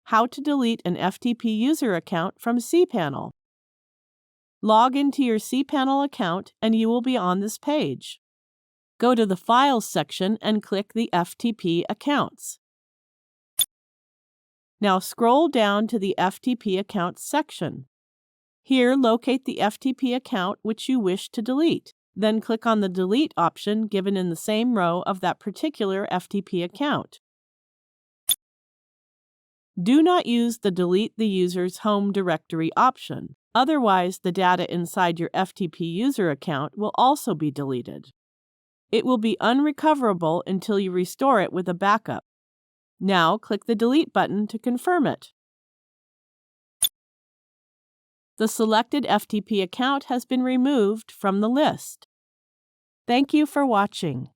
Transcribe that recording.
How to delete an FTP user account from cPanel. Log into your cPanel account and you will be on this page. Go to the Files section and click the FTP Accounts. Now scroll down to the FTP Accounts section. Here, locate the FTP account which you wish to delete. Then click on the Delete option given in the same row of that particular FTP account. Do not use the Delete the user's home directory option. Otherwise, the data inside your FTP user account will also be deleted. It will be unrecoverable until you restore it with a backup. Now, click the Delete button to confirm it. The selected FTP account has been removed from the list. Thank you for watching.